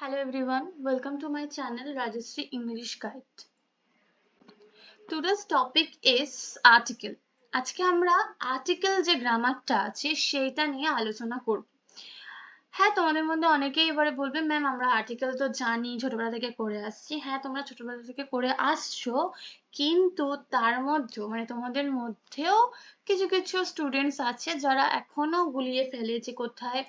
Hello everyone, welcome to my channel Rajashree English Guide. Today's topic is article. আজকে আমরা article যে গ্রামারটা আছে সেটা নিয়ে আলোচনা করব। হ্যাঁ, তোমাদের মধ্যে অনেকেই এবারে বলবে ম্যাম আমরা আর্টিকেল তো জানি, ছোটবেলা থেকে করে আসছি। হ্যাঁ, তোমরা ছোটবেলা থেকে করে আসছো, কিন্তু তার মধ্যেও তোমাদের মধ্যেও কিছু কিছু স্টুডেন্টস আছে যারা এখনো গুলিয়ে ফেলে যে কোথায়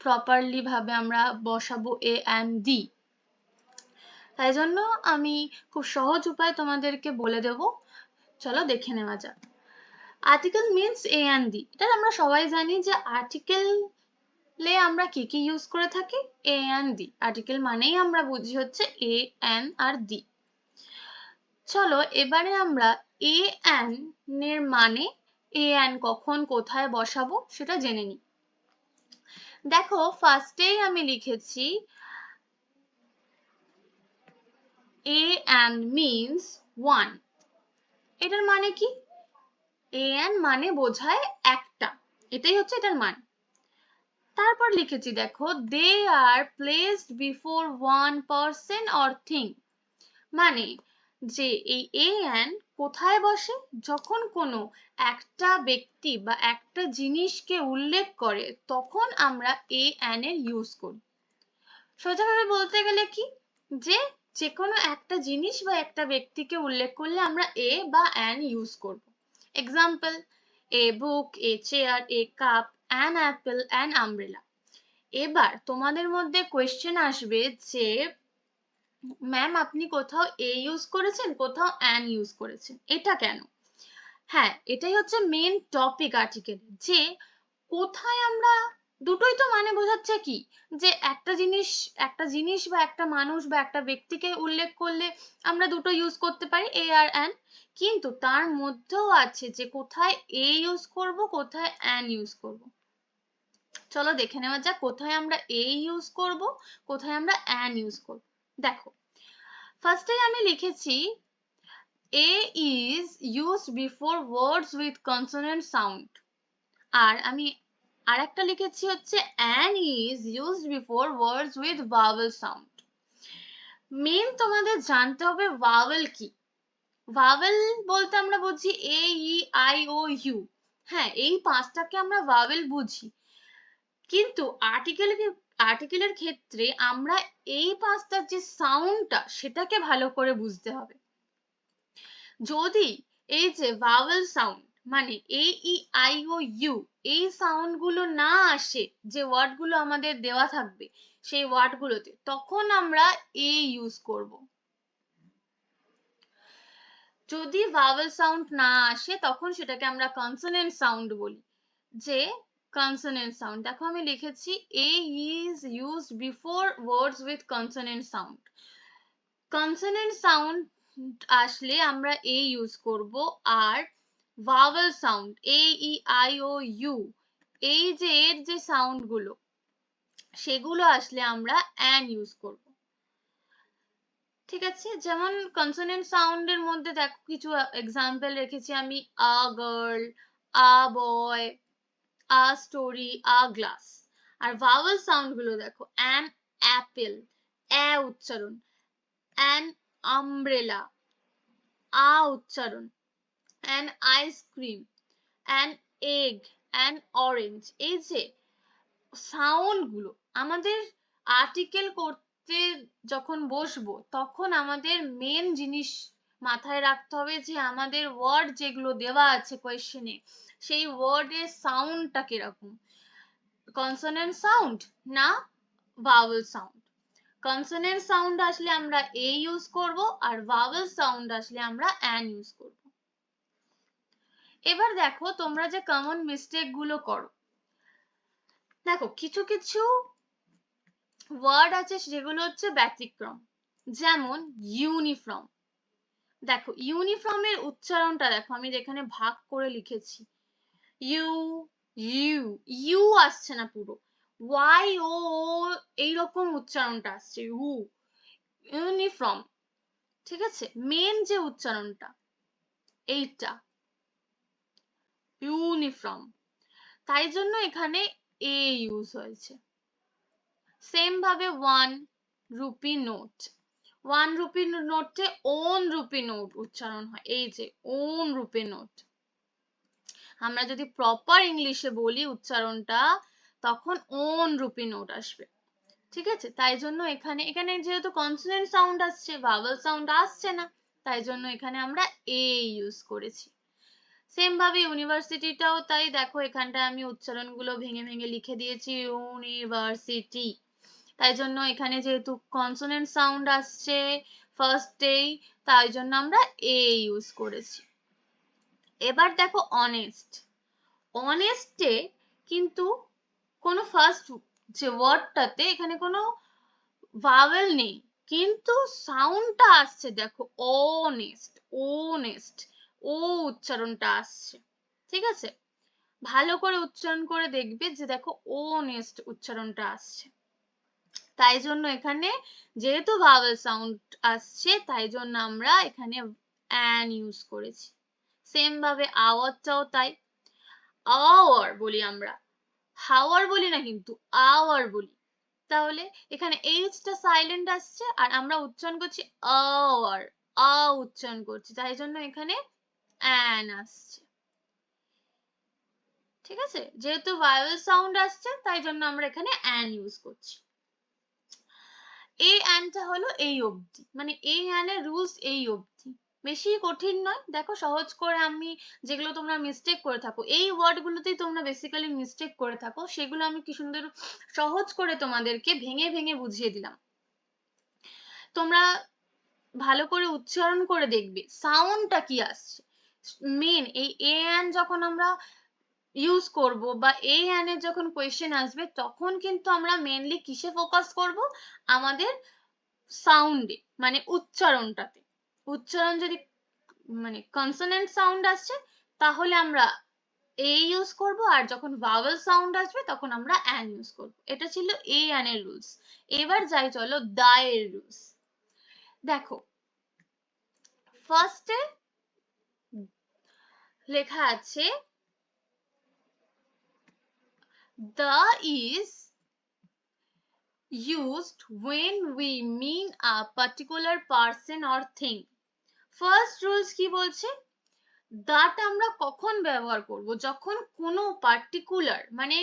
প্রপারলি ভাবে আমরা বসাবো এ অ্যান্ড ডি। তাই জন্য আমি খুব সহজ উপায় তোমাদেরকে বলে দেব, চলো দেখে নেওয়া যাক। Article means a and D. এটা আমরা সবাই জানি যে আর্টিকেলে আমরা কি কি ইউজ করে থাকি, এ অ্যান্ড ডি। আর্টিকেল মানেই আমরা বুঝি হচ্ছে এ অ্যান আর ডি। চলো এবারে আমরা এ অ্যান এর মানে, এ অ্যান কখন কোথায় বসাবো সেটা জেনে নিই। দেখো ফার্স্টেই আমি লিখেছি a and means one. এটার মানে কি? an মানে বোঝায় একটা, এটাই হচ্ছে এটার মানে। তারপর লিখেছি দেখো they are placed before one person or thing, মানে যে এই an কোথায় বসে, যখন কোনো একটা ব্যক্তি বা একটা জিনিসকে উল্লেখ করে তখন আমরা an এর ইউজ করি। সোজাভাবে বলতে গেলে কি, যে কোনো একটা জিনিস বা একটা ব্যক্তিকে উল্লেখ করলে আমরা এ বা an ইউজ করব। Example, a book, a chair, a cup, an apple, an umbrella. এবার তোমাদের মধ্যে কোয়েশ্চেন আসবে যে ম্যাম আপনি কোথাও এ ইউজ করেছেন, কোথাও an ইউজ করেছেন, এটা কেন? হ্যাঁ, এটাই হচ্ছে মেন টপিক আর্টিকেল, যে কোথায় আমরা, দুটোই তো মানে বোঝাচ্ছে কি, যে একটা জিনিস বা একটা মানুষ বা একটা ব্যক্তিকে উল্লেখ করলে আমরা দুটো ইউজ করতে পারি, এ আর অ্যান, কিন্তু তার মধ্যেও আছে যে কোথায় এ ইউজ করব, কোথায় অ্যান ইউজ করব। চলো দেখে নেওয়া যাক কোথায় আমরা এ ইউজ করব, কোথায় আমরা অ্যান ইউজ করব। দেখো ফার্স্টে আমি লিখেছি a is used before words with consonant sound, আর আমি আরেকটা লিখেছি হচ্ছে an is used before words with vowel sound. মেন তোমাদের জানতে হবে vowel কি। vowel বলতে আমরা বুঝি a e i o u, হ্যাঁ এই পাঁচটাকে আমরা vowel বুঝি, কিন্তু আর্টিকেলের ক্ষেত্রে আমরা এই পাঁচটার যে সাউন্ডটা সেটাকে ভালো করে বুঝতে হবে। যদি এই যে vowel sound মানে a e i o u, এই সাউন্ড গুলো না আসে যে ওয়ার্ড গুলো আমাদের দেওয়া থাকবে সেই ওয়ার্ড গুলোতে, তখন আমরা a ইউজ করব। যদি vowel sound না আসে তখন সেটাকে আমরা কনসোনেন্ট সাউন্ড বলি, যে কনসোনেন্ট সাউন্ড। দেখো আমি লিখেছি a is used before words with consonant sound. Consonant sound আসলে আমরা এ ইউজ করব, আর vowel sound A E I O U, এই যে এর যে সাউন্ড গুলো সেগুলো আসলে আমরা অ্যান ইউজ করব। ঠিক আছে, যেমন কনসোনেন্ট সাউন্ডের মধ্যে দেখো কিছু এক্সাম্পল রেখেছি আমি, a girl, a boy, a story, a glass. আর ভাওয়েল সাউন্ড গুলো দেখো অ্যান অ্যাপেল, অ্যা উচ্চারণ, অ্যান আমব্রেলা, আ উচ্চারণ, an ice-cream, an egg, an orange. এই যে সাউন্ড গুলো আমাদের আর্টিকেল করতে যখন বসবো তখন আমাদের মেন জিনিস মাথায় রাখতে হবে যে আমাদের ওয়ার্ড যেগুলো দেওয়া আছে কোয়েশ্চেনে সেই ওয়ার্ডের সাউন্ডটা কিরকম, কনসোনেন্ট সাউন্ড না ভাওয়েল সাউন্ড। কনসোনেন্ট সাউন্ড আসলে আমরা এ ইউজ করব, আর ভাওয়েল সাউন্ড আসলে আমরা অ্যান ইউজ করব। এবার দেখো তোমরা যে কমন মিস্টেক গুলো করো, দেখো কিছু কিছু ওয়ার্ড আছে যেগুলো হচ্ছে ব্যতিক্রম, যেমন ইউনিফর্ম। দেখো ইউনিফর্মের উচ্চারণটা দেখো, আমি যেখানে ভাগ করে লিখেছি ইউ, ইউ, ইউ আসছে না, পুরো ওয়াই ও এইরকম উচ্চারণটা আসছে ইউ, ইউনিফর্ম। ঠিক আছে, মেন যে উচ্চারণটা এইটা ইউনিফর্ম, তাই জন্য এখানে এ ইউজ হয়েছে। সেম ভাবে ওয়ান, রুপি নোট। 1 রুপি নোটে ওন রুপি নোট উচ্চারণ হয়, এই যে ওন রুপি নোট। আমরা যদি প্রপার ইংলিশে বলি উচ্চারণটা, তখন ওন রুপি নোট আসবে। ঠিক আছে, তাই জন্য এখানে এখানে যেহেতু কনসোনেন্ট সাউন্ড আসছে, ভাওয়েল সাউন্ড আসছে না, তাই জন্য এখানে আমরা এ ইউজ করেছি। সেম ভাবে ইউনিভার্সিটিটাও তাই, দেখো এখানটায় আমি উচ্চারণগুলো ভেঙে ভেঙে লিখে দিয়েছি ইউনিভার্সিটি। তাই জন্য এখানে যেহেতু কনসোনেন্ট সাউন্ড আসছে ফার্স্টেই, তাই জন্য আমরা এ ইউজ করেছি। এবার দেখো অনেস্ট। অনেস্টে কিন্তু কোনো ফার্স্ট যে ওয়ার্ডটাতে এখানে কোনো ভাওয়েল নেই, কিন্তু সাউন্ডটা আসছে দেখো অনেস্ট, ওনেস্ট, ও উচ্চারণটা আসছে। ঠিক আছে, ভালো করে উচ্চারণ করে দেখবে যে দেখো ওনেস্ট উচ্চারণটা আসছে। তাই জন্য এখানে যেহেতু ভাওয়েল সাউন্ড আসছে, তাই জন্য আমরা এখানে অ্যান ইউজ করেছি। সেম ভাবে আওয়ারটাও তাই, আওয়ার বলি আমরা, হাওয়ার বলি না কিন্তু আওয়ার বলি। তাহলে এখানে এইচটা সাইলেন্ট আসছে আর আমরা উচ্চারণ করছি আওয়ার, আ উচ্চারণ করছি, তাই জন্য এখানে অ্যান আসছে। ঠিক আছে, যেহেতু ভাওয়েল সাউন্ড আসছে তাই জন্য আমরা এখানে অ্যান ইউজ করছি। এই অ্যানটা হলো এই অবধি, মানে এই অ্যানের রুলস এই অবধি, বেশি কঠিন নয়। দেখো সহজ করে আমি যেগুলো তোমরা মিস্টেক করে থাকো, এই ওয়ার্ডগুলোতেই তোমরা বেসিক্যালি মিস্টেক করে থাকো, সেগুলো আমি কি সুন্দর সহজ করে তোমাদেরকে ভেঙে ভেঙে বুঝিয়ে দিলাম। তোমরা ভালো করে উচ্চারণ করে দেখবে সাউন্ডটা কি আসছে। মেন এই এ অ্যান যখন আমরা ইউজ করব বা এই অ্যানের যখন কোয়েশ্চেন আসবে, তখন কিন্তু আমরা মেনলি কিসে ফোকাস করব, আমাদের সাউন্ডে, মানে উচ্চারণটাতে। উচ্চারণ যদি মানে কনসোনেন্ট সাউন্ড আসছে তাহলে আমরা এ ইউজ করব, আর যখন ভাওয়েল সাউন্ড আসবে তখন আমরা অ্যান ইউজ করব। এটা ছিল এ অ্যান এর রুলস। এবার যাই চলো দা এর রুলস। দেখো ফার্স্টে লেখা আছে the is used when we mean a particular person or thing. First rules কি বলছে, দাটা আমরা কখন ব্যবহার করব, যখন কোনো পার্টিকুলার মানে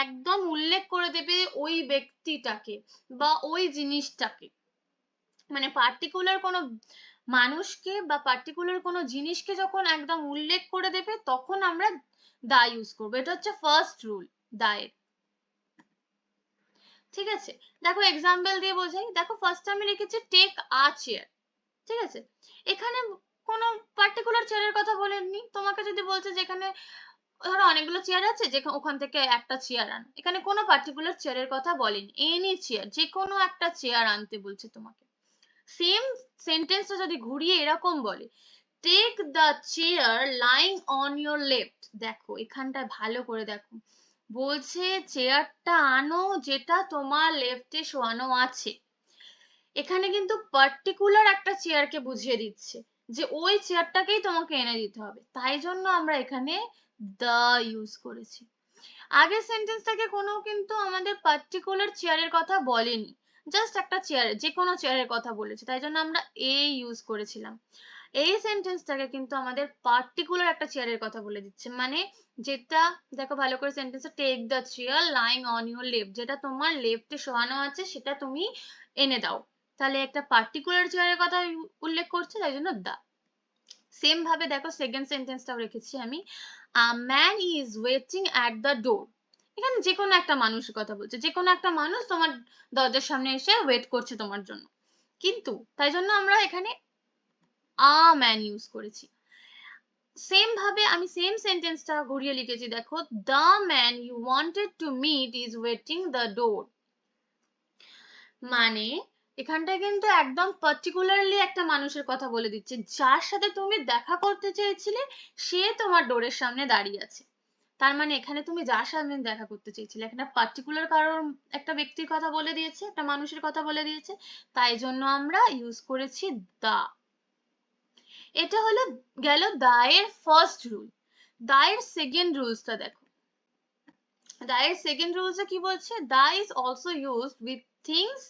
একদম উল্লেখ করে দেবে ওই ব্যক্তিটাকে বা ওই জিনিসটাকে, মানে পার্টিকুলার কোনো মানুষকে বা পার্টিকুলার কোনো জিনিসকে যখন একদম উল্লেখ করে দেবে তখন আমরা দা ইউজ করবো। এটা হচ্ছে ফার্স্ট রুল দায়ের। ঠিক আছে, দেখো এক্সাম্পল দিয়ে বোঝাই। দেখো ফার্স্ট আমি লিখেছি টেক আ চেয়ার। ঠিক আছে, এখানে কোনো পার্টিকুলার চেয়ারের কথা বলেননি। তোমাকে যদি বলছে যেখানে ধরো অনেকগুলো চেয়ার আছে, যেখানে ওখান থেকে একটা চেয়ার আন, এখানে কোনো পার্টিকুলার চেয়ারের কথা বলেনি, এনি চেয়ার, যে কোনো একটা চেয়ার আনতে বলছে তোমাকে। সেম সেন্টেন্সটা যদি ঘুরিয়ে এরকম বলে, take the chair lying on your left. দেখো এখানটায় ভালো করে দেখো, বলছে চেয়ারটা আনো যেটা তোমার লেফটে শোয়ানো আছে। এখানে কিন্তু পার্টিকুলার একটা চেয়ারকে বুঝিয়ে দিচ্ছে যে ওই চেয়ারটাকেই তোমাকে এনে দিতে হবে, তাই জন্য আমরা এখানে দ্য ইউজ করেছি। আগের সেন্টেন্সটাকে কোনো কিন্তু আমাদের পার্টিকুলার চেয়ারের কথা বলেনি, জাস্ট একটা চেয়ার, যে কোনো চেয়ারের কথা বলেছে, তাই জন্য আমরা এ ইউজ করেছিলাম। এই সেন্টেন্সটাকে কিন্তু আমাদের পার্টিকুলার একটা চেয়ারের কথা বলে দিচ্ছে, মানে যেটা দেখো ভালো করে সেন্টেন্সটা, take the chair lying on your left, যেটা তোমার লেফটে শোয়ানো আছে সেটা তুমি এনে দাও। তাহলে একটা পার্টিকুলার চেয়ারের কথা উল্লেখ করছে, তাই জন্য দা। সেম ভাবে দেখো সেকেন্ড সেন্টেন্সটাও রেখেছি আমি, a man is waiting at the door. এখানে যে কোনো একটা মানুষের কথা বলছে, যে কোনো একটা মানুষ তোমার দরজার সামনে এসে ওয়েট করছে তোমার জন্য, কিন্তু তাই জন্য আমরা এখানে আ ম্যান ইউজ করেছি। সেম ভাবে আমি সেম সেন্টেন্সটা ঘুরিয়ে লিখেছি, দেখো the man you wanted to meet is waiting the door. মানে এখানটায় কিন্তু একদম পার্টিকুলারলি একটা মানুষের কথা বলে দিচ্ছে, যার সাথে তুমি দেখা করতে চেয়েছিলে সে তোমার ডোরের সামনে দাঁড়িয়ে আছে। তার মানে এখানে তুমি যার সামনে দেখা করতে চেয়েছিলে, এখানে পার্টিকুলার কারোর একটা ব্যক্তির কথা বলে দিয়েছে, একটা মানুষের কথা বলে দিয়েছে, তাই জন্য আমরা ইউজ করেছি দা। এটা হলো গেল দা এর ফার্স্ট রুল। দা এর সেকেন্ড রুলসটা দেখো, দা এর সেকেন্ড রুলসে কি বলছে, the is also used with things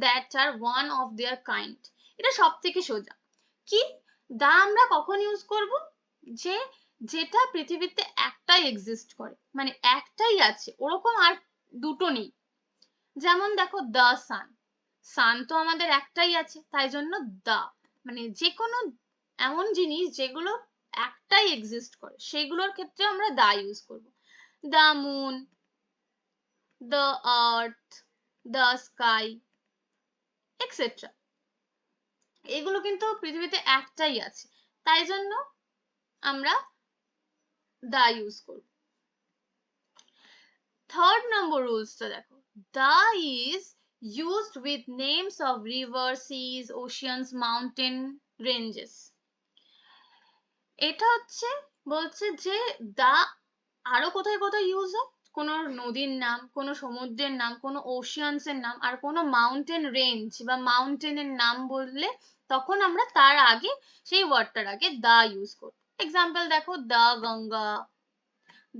that are one of their kind. এটা সব থেকে সোজা। কি, দা আমরা কখন ইউজ করব, যে যেটা পৃথিবীতে একটাই এক্সিস্ট করে, মানে একটাই আছে, ওরকম আর দুটো নেই। যেমন দেখো দ্য সান, সান তো আমাদের একটাই আছে, তাই জন্য দা, মানে যে কোনো এমন জিনিস যেগুলো একটাই এক্সিস্ট করে সেগুলোর ক্ষেত্রে আমরা দা ইউজ করব। The moon, the earth, the sky, etcetera, এগুলো কিন্তু পৃথিবীতে একটাই আছে, তাই জন্য আমরা দা ইউজ করব। থার্ড নম্বর রুলসটা দেখো, দা is used with names of rivers, seas, oceans, mountain ranges। এটা হচ্ছে বলছে যে দা আরো কোথায় কোথায় ইউজ হয়, কোনো নদীর নাম, কোনো সমুদ্রের নাম, কোনো ওশিয়ানস এর নাম, আর কোনো মাউন্টেন রেঞ্জ বা মাউন্টেনের নাম বললে তখন আমরা তার আগে, সেই ওয়ার্ডটার আগে দা ইউজ করব। এক্সাম্পল দেখো, the Ganga,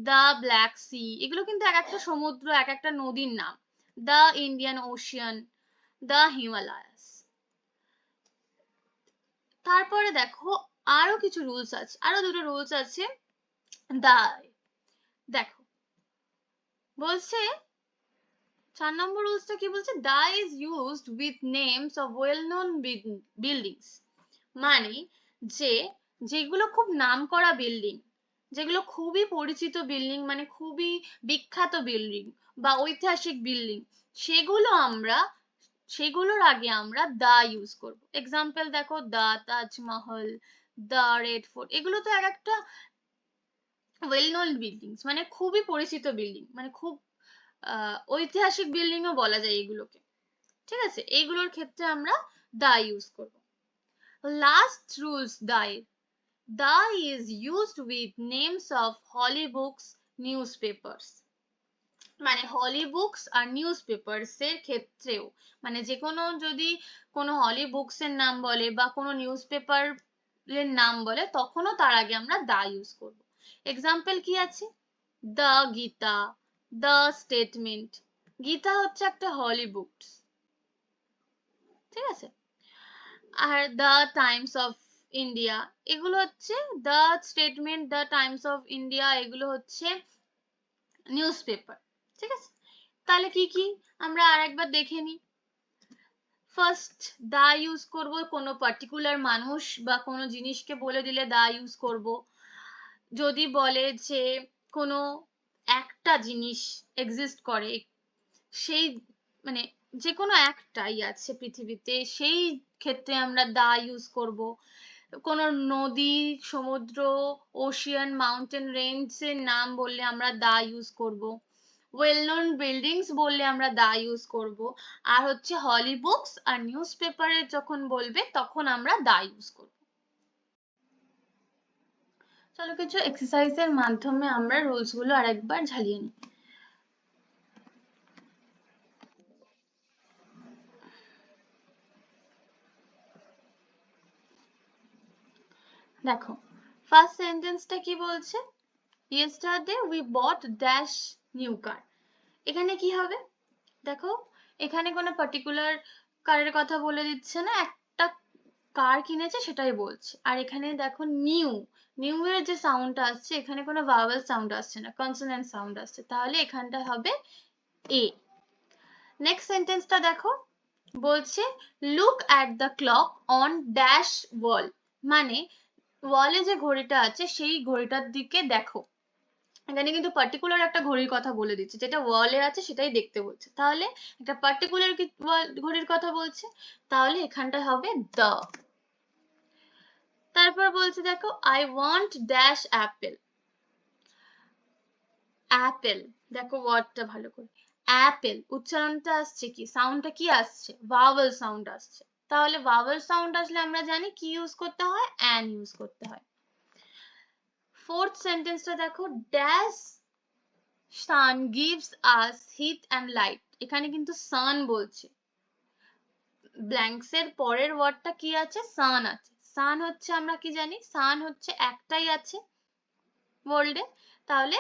the black sea, এগুলো কিন্তু এক একটা সমুদ্র, এক একটা নদীর নাম। The Indian ocean, the Himalayas. তারপরে দেখো আরো কিছু রুলস আছে, আরো দুটো রুলস আছে। দা, দেখো বলছে 4 নম্বর রুলসটা কি বলছে, the is used with names of well known buildings. মানে যে যেগুলো খুব নামকরা বিল্ডিং, যেগুলো খুবই পরিচিত বিল্ডিং, মানে খুবই বিখ্যাত বিল্ডিং বা ঐতিহাসিক বিল্ডিং, সেগুলোর আগে আমরা দা ইউজ করব। এক্সাম্পল দেখো, দা তাজমহল, দা রেড ফোর্ট, এগুলো তো এক একটা ওয়েল নোন বিল্ডিংস, মানে খুবই পরিচিত বিল্ডিং, মানে খুব ঐতিহাসিক বিল্ডিংও বলা যায় এগুলোকে। ঠিক আছে, এইগুলোর ক্ষেত্রে আমরা দা ইউজ করব। Last rules the, the is used with names of holy books, newspapers. মানে হলি বুকস আর নিউজ পেপার্স এর ক্ষেত্রেও, মানে যে কোনো যদি কোনো হলি বুকস এর নাম বলে বা কোনো নিউজ পেপার এর নাম বলে, তখনও তার আগে আমরা দা ইউজ করব। এক্সাম্পল কি আছে, the Gita, the statement. Gita হচ্ছে একটা হলি বুকস, ঠিক আছে, are the Times of India, এগুলো হচ্ছে the statement, the Times of India, এগুলো হচ্ছে নিউজ পেপার। ঠিক আছে, তাহলে কি কি আমরা আরেকবার দেখে নিই। ফার্স্ট, দা ইউজ করব কোনো পার্টিকুলার মানুষ বা কোনো জিনিসকে বলে দিলে দা ইউজ করব। যদি বলে যে কোনো একটা জিনিস এক্সিস্ট করে, সেই মানে যে কোনো একটাই আছে পৃথিবীতে, সেই ক্ষেত্রে আমরা দা ইউজ করব। কোনো নদী, সমুদ্র, ওশিয়ান, মাউন্টেন রেঞ্জের নাম বললে আমরা দা ইউজ করব। ওয়েল নোন বিল্ডিংস বললে আমরা দা ইউজ করব। আর হচ্ছে হলি বুকস আর নিউজ পেপারে যখন বলবে তখন আমরা দা ইউজ করব। চলো কিছু এক্সারসাইজের মাধ্যমে আমরা রুলস গুলো আরেকবার ঝালিয়ে নিই। দেখো ফার্স্ট সেন্টেন্সটা কি বলছে, yesterday we bought dash new car। এখানে কি হবে, দেখো এখানে কোনো পার্টিকুলার কারের কথা বলে দিচ্ছে না, একটা কার কিনেছে সেটাই বলছে। আর এখানে দেখো নিউ, নিউ এর যে সাউন্ডটা আসছে, এখানে কোনো ভাওয়েল সাউন্ড আসছে না, কনসোনেন্ট সাউন্ড আসছে, তাহলে এখানটা হবে এ। নেক্সট সেন্টেন্সটা দেখো, বলছে look at the clock on dash wall. মানে ওয়ালে যে ঘড়িটা আছে সেই ঘড়িটার দিকে দেখো। এখানে কিন্তু পার্টিকুলার একটা ঘড়ির কথা বলে দিচ্ছে, যেটা ওয়ালে আছে সেটাই দেখতে বলছে, তাহলে একটা পার্টিকুলার ঘড়ির কথা বলছে, তাহলে এখানটা হবে দ্য। তারপর বলছে দেখো, I want dash Apple. Apple, দেখো ওয়ার্ডটা ভালো করে, অ্যাপেল উচ্চারণটা আসছে কি, সাউন্ডটা কি আসছে, ভাওয়েল সাউন্ড আসছে, তাহলে ভাওয়েল সাউন্ড আসলে আমরা জানি কি ইউজ করতে হয়, অ্যান ইউজ করতে হয়। ফোর্থ সেন্টেন্সটা দেখো, dash sun gives us heat and light। এখানে কিন্তু sun বলছে, ব্ল্যাঙ্কস এর পরের ওয়ার্ডটা কি আছে, sun আছে। sun হচ্ছে আমরা কি জানি, sun হচ্ছে একটাই আছে ওয়ার্ল্ডে, তাহলে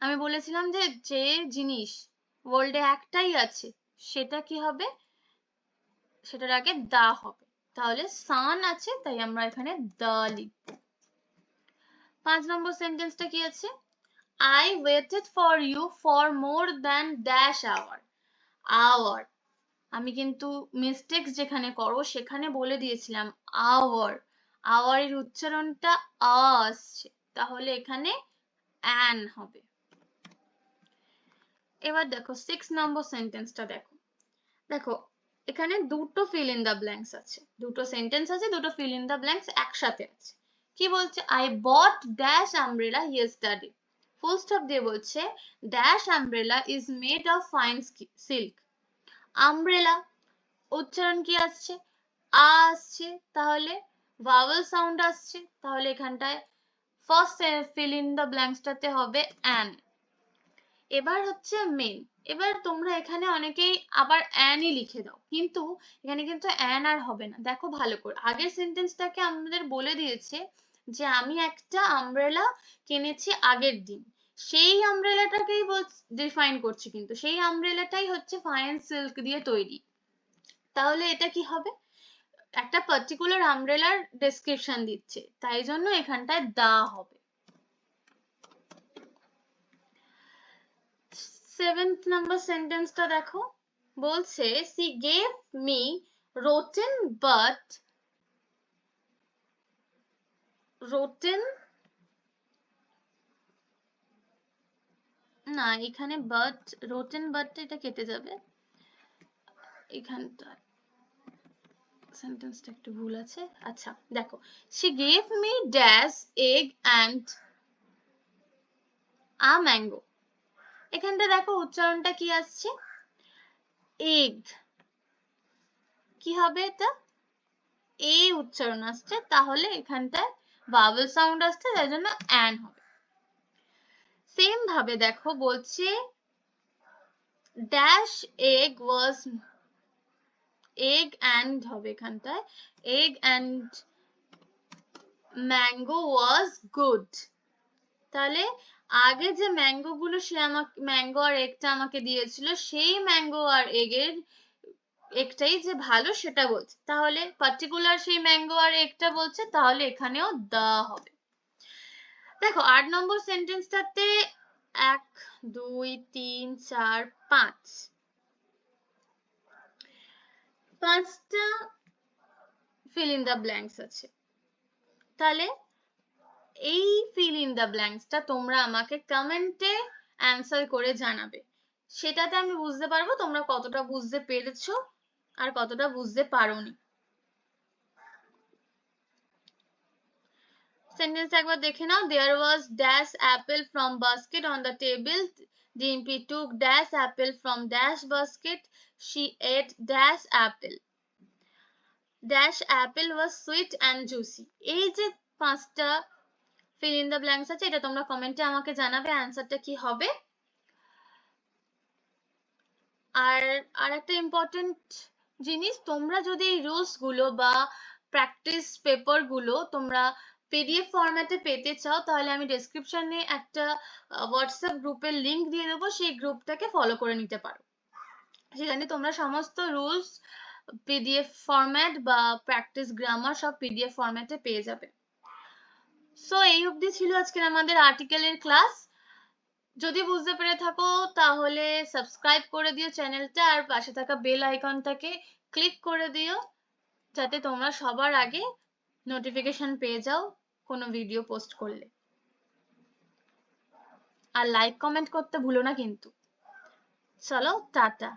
আমি বলেছিলাম যে যে জিনিস ওয়ার্ল্ডে একটাই আছে সেটা কি হবে, সেটার আগে দা হবে, তাহলে সান আছে তাই আমরা এখানে দা লিখব। 5 নম্বর সেন্টেন্সটা কি আছে, I waited for you for more than dash hour. hour, আমি কিন্তু মিস্টেক্স যেখানে করো সেখানে বলে দিয়েছিলাম আওয়ার, আওয়ারের উচ্চারণটা আ আসছে, তাহলে এখানে অ্যান হবে। এবার দেখো 6 নম্বর সেন্টেন্সটা দেখো, দেখো এখানে দুটো ফিল ইন দ্য ব্ল্যাঙ্কস আছে, দুটো সেন্টেন্স আছে, দুটো ফিল ইন দ্য ব্ল্যাঙ্কস একসাথে আছে। কি বলছে, I bought dash umbrella yesterday, full stop দিয়ে বলছে dash umbrella is made of fine silk. Umbrella উচ্চারণ কি আসছে, আ আসছে, তাহলে ভাওয়েল সাউন্ড আসছে, তাহলে এখানটায় ফার্স্ট ফিল ইন দ্য ব্ল্যাঙ্কসটাতে হবে অ্যান। এবার হচ্ছে মেন, এবার তোমরা এখানে অনেকেই আবার অ্যানই লিখে দাও, কিন্তু এখানে কিন্তু অ্যান আর হবে না। দেখো ভালো করে, আগের সেন্টেন্সটাকে আমাদের বলে দিয়েছে যে আমি একটা আমব্রেলা কিনেছি আগের দিন, সেই আমব্রেলাটাকেই ডিফাইন করছি, কিন্তু সেই আমব্রেলাটাই হচ্ছে ফাইন সিল্ক দিয়ে তৈরি, তাহলে এটা কি হবে, একটা পার্টিকুলার আমব্রেলার ডেসক্রিপশন দিচ্ছে, তাই জন্য এখানটায় দা হবে। 7th নাম্বার সেন্টেন্সটা দেখো, বলছে she gave me rotten but rotten, না এখানে but rotten but এটা কেটে যাবে, এখানটা সেন্টেন্সটা একটু ভুল আছে। আচ্ছা দেখো, she gave me dash egg and a mango, এখানটা দেখো উচ্চারণটা কি আসছে, এগ, কি হবে এটা, এ উচ্চারণ আসছে, তাহলে এখানটায় ভাওয়েল সাউন্ড আসছে, তাই জন্য অ্যান হবে। সেম ভাবে দেখো বলছে dash egg was, egg and হবে এখানটায়, egg and mango was good, তাহলে আগে যে ম্যাঙ্গো গুলো সে আমাকে, ম্যাঙ্গো আর এগটা আমাকে দিয়েছিল, সেই ম্যাঙ্গো আর এগের একটাই যে ভালো সেটা বলছে, তাহলে পার্টিকুলার সেই ম্যাঙ্গো আর এগটা বলছে, তাহলে এখানেও দা হবে। দেখো 8 নম্বর সেন্টেন্সটাতে 1 2 3 4 5 পাঁচটা ফিল ইন দ্য ব্ল্যাঙ্কস আছে, তাহলে এই ফিল ইন দ্য ব্ল্যাঙ্কসটা তোমরা আমাকে কমেন্টে অ্যান্সার করে জানাবে, সেটাতে আমি বুঝতে পারবো তোমরা কতটা বুঝতে পেরেছো আর কতটা বুঝতে পারোনি। সেন্টেন্স একবার দেখে নাও, there was dash apple from basket on the table, Dimpy took dash apple from dash basket, she ate dash apple, dash apple was sweet and juicy। এই যে পাঁচটা ফিল ইন দ্য ব্ল্যাঙ্কস আছে, এটা তোমরা কমেন্টে আমাকে জানাবে অ্যান্সারটা কি হবে। আর আরেকটা ইম্পর্টেন্ট জিনিস, তোমরা যদি এই রুলস গুলো বা প্র্যাকটিস পেপার গুলো তোমরা পিডিএফ ফরম্যাটে পেতে চাও, তাহলে আমি ডেসক্রিপশনে একটা হোয়াটসঅ্যাপ গ্রুপের লিংক দিয়ে দেবো, সেই গ্রুপটাকে ফলো করে নিতে পারো, সেখানে তোমরা সমস্ত রুলস পিডিএফ ফরম্যাট বা প্র্যাকটিস গ্রামার সব পিডিএফ ফরম্যাটে পেয়ে যাবে। সো এই অবধি ছিল আজকের আমাদের আর্টিকেলের ক্লাস। যদি বুঝতে পেরে থাকো তাহলে সাবস্ক্রাইব করে দিও চ্যানেলটা, আর পাশে থাকা বেল আইকনটাকে ক্লিক করে দিও, যাতে তোমরা সবার আগে নোটিফিকেশন পেয়ে যাও কোনো ভিডিও পোস্ট করলে। আর লাইক কমেন্ট করতে ভুলো না কিন্তু। চলো টাটা।